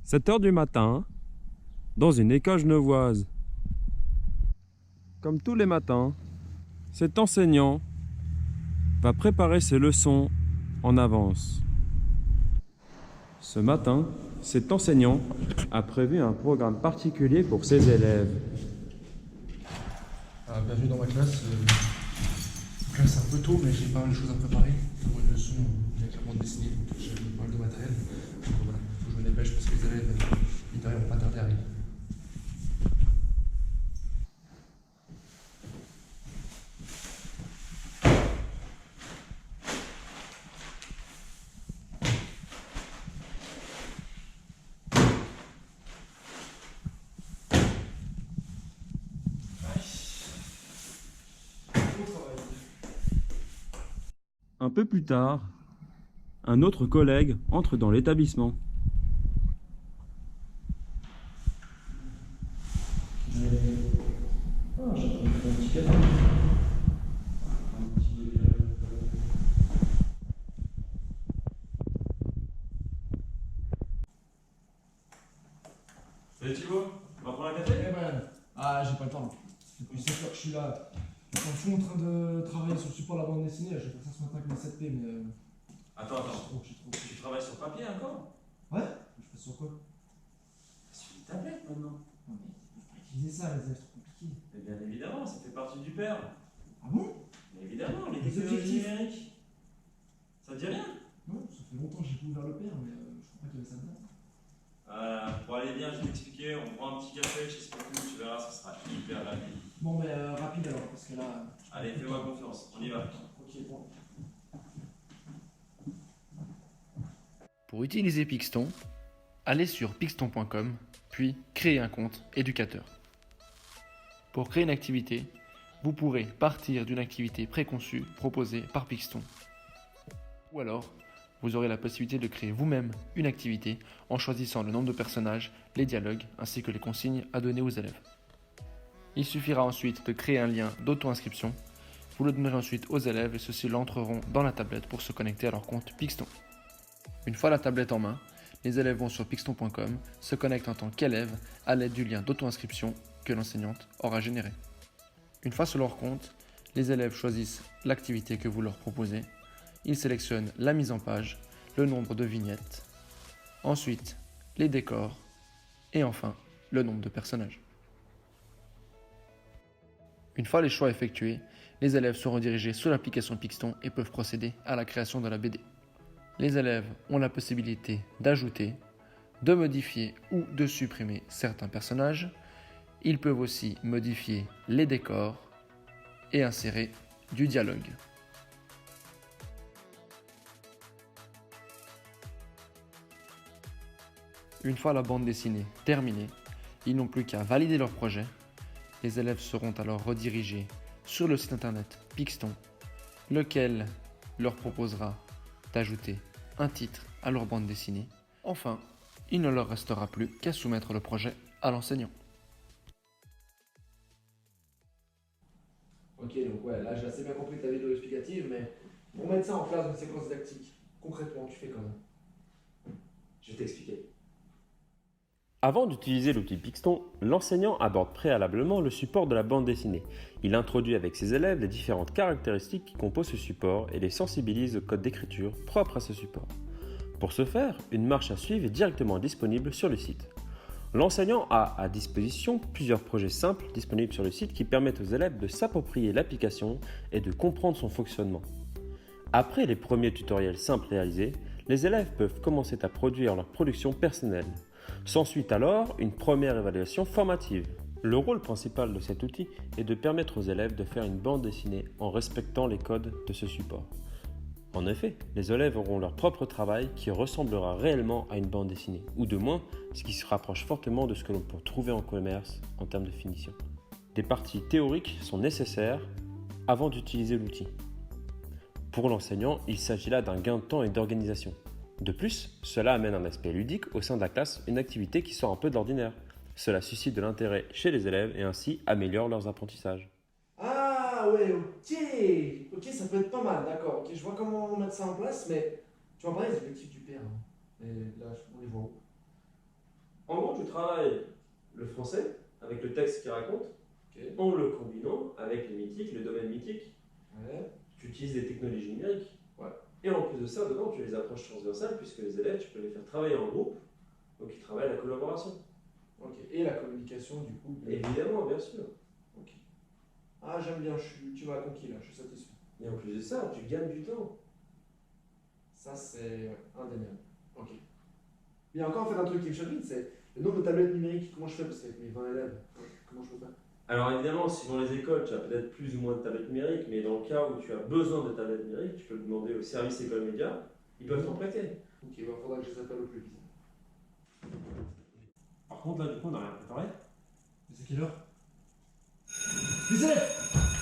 7 heures du matin, dans une école genevoise. Comme tous les matins, cet enseignant va préparer ses leçons en avance. Ce matin, cet enseignant a prévu un programme particulier pour ses élèves. Bienvenue dans ma classe. Classe un peu tôt, mais j'ai pas mal de choses à préparer pour une leçon avec la bande dessinée. Donc j'ai pas mal de matériel. Donc voilà, faut que je me dépêche parce que les élèves, ils ne vont pas tarder à arriver. Un peu plus tard, un autre collègue entre dans l'établissement. Salut Thibaut, on va prendre un café? Eh ben, j'ai pas le temps. Depuis 7 heures que je suis là. Je suis en fond en train de travailler sur le support de la bande dessinée. Je vais faire ça ce matin avec mes 7P, mais. Attends, Je suis trop. tu travailles sur papier encore? Ouais? Je fais sur quoi? Sur une tablette maintenant. Non, mais je peux pas utiliser ça, les élèves, c'est trop compliqué. Mais bien évidemment, ça fait partie du père. Ah bon? Mais évidemment, les Les technologies objectifs. numériques. Ça te dit rien? Non, ça fait longtemps que j'ai pas ouvert le père, mais je crois pas qu'il y avait ça dedans. Pour aller bien, je vais t'expliquer, on prend un petit café chez Spoku, tu verras, ça sera hyper rapide. Bon, mais rapide alors, parce que là. Allez, fais-moi confiance, on y va. Ok, bon. Pour utiliser Pixton, allez sur pixton.com, puis créer un compte éducateur. Pour créer une activité, vous pourrez partir d'une activité préconçue proposée par Pixton. Ou alors, vous aurez la possibilité de créer vous-même une activité en choisissant le nombre de personnages, les dialogues ainsi que les consignes à donner aux élèves. Il suffira ensuite de créer un lien d'auto-inscription. Vous le donnerez ensuite aux élèves et ceux-ci l'entreront dans la tablette pour se connecter à leur compte Pixton. Une fois la tablette en main, les élèves vont sur pixton.com, se connectent en tant qu'élèves à l'aide du lien d'auto-inscription que l'enseignante aura généré. Une fois sur leur compte, les élèves choisissent l'activité que vous leur proposez. Ils sélectionnent la mise en page, le nombre de vignettes, ensuite les décors et enfin le nombre de personnages. Une fois les choix effectués, les élèves seront dirigés sur l'application Pixton et peuvent procéder à la création de la BD. Les élèves ont la possibilité d'ajouter, de modifier ou de supprimer certains personnages. Ils peuvent aussi modifier les décors et insérer du dialogue. Une fois la bande dessinée terminée, ils n'ont plus qu'à valider leur projet. Les élèves seront alors redirigés sur le site internet Pixton, lequel leur proposera d'ajouter un titre à leur bande dessinée. Enfin, il ne leur restera plus qu'à soumettre le projet à l'enseignant. Ok, donc ouais, là j'ai assez bien compris ta vidéo explicative, mais pour mettre ça en place dans une séquence didactique, concrètement, tu fais comment? Je vais t'expliquer. Avant d'utiliser l'outil Pixton, l'enseignant aborde préalablement le support de la bande dessinée. Il introduit avec ses élèves les différentes caractéristiques qui composent ce support et les sensibilise au code d'écriture propre à ce support. Pour ce faire, une marche à suivre est directement disponible sur le site. L'enseignant a à disposition plusieurs projets simples disponibles sur le site qui permettent aux élèves de s'approprier l'application et de comprendre son fonctionnement. Après les premiers tutoriels simples réalisés, les élèves peuvent commencer à produire leur production personnelle. S'ensuit alors une première évaluation formative. Le rôle principal de cet outil est de permettre aux élèves de faire une bande dessinée en respectant les codes de ce support. En effet, les élèves auront leur propre travail qui ressemblera réellement à une bande dessinée, ou de moins, ce qui se rapproche fortement de ce que l'on peut trouver en commerce en termes de finition. Des parties théoriques sont nécessaires avant d'utiliser l'outil. Pour l'enseignant, il s'agit là d'un gain de temps et d'organisation. De plus, cela amène un aspect ludique au sein de la classe, une activité qui sort un peu de l'ordinaire. Cela suscite de l'intérêt chez les élèves et ainsi améliore leurs apprentissages. Ah ouais, ok. Ok, ça peut être pas mal, d'accord. Ok, je vois comment mettre ça en place, mais tu vas parler des objectifs du père. Hein. Et là, on les voit où? En gros, tu travailles le français avec le texte qu'il raconte, Ok. en le combinant avec les mythiques, le domaine mythique. Ouais. Tu utilises des technologies numériques. Ouais. Et en plus de ça, dedans, tu as les approches transversales, puisque les élèves, tu peux les faire travailler en groupe, donc ils travaillent la collaboration. Ok. Et la communication, du coup. Évidemment, bien sûr. Ok. Ah, j'aime bien, tu m'as conquis là, je suis satisfait. Et en plus de ça, tu gagnes du temps. Ça, c'est indéniable. Ok. Il y a encore en fait un truc qui me chagrine, c'est le nombre de tablettes numériques. Comment je fais parce qu'avec mes 20 élèves, comment je peux faire? Alors évidemment, suivant les écoles, tu as peut-être plus ou moins de tablettes numériques, mais dans le cas où tu as besoin de tablettes numériques, tu peux demander au service école média, ils peuvent t'en prêter. Ok, il faudra que je les appelle au plus vite. Par contre, là, du coup, on n'a rien préparé. Mais c'est quelle heure? Les élèves!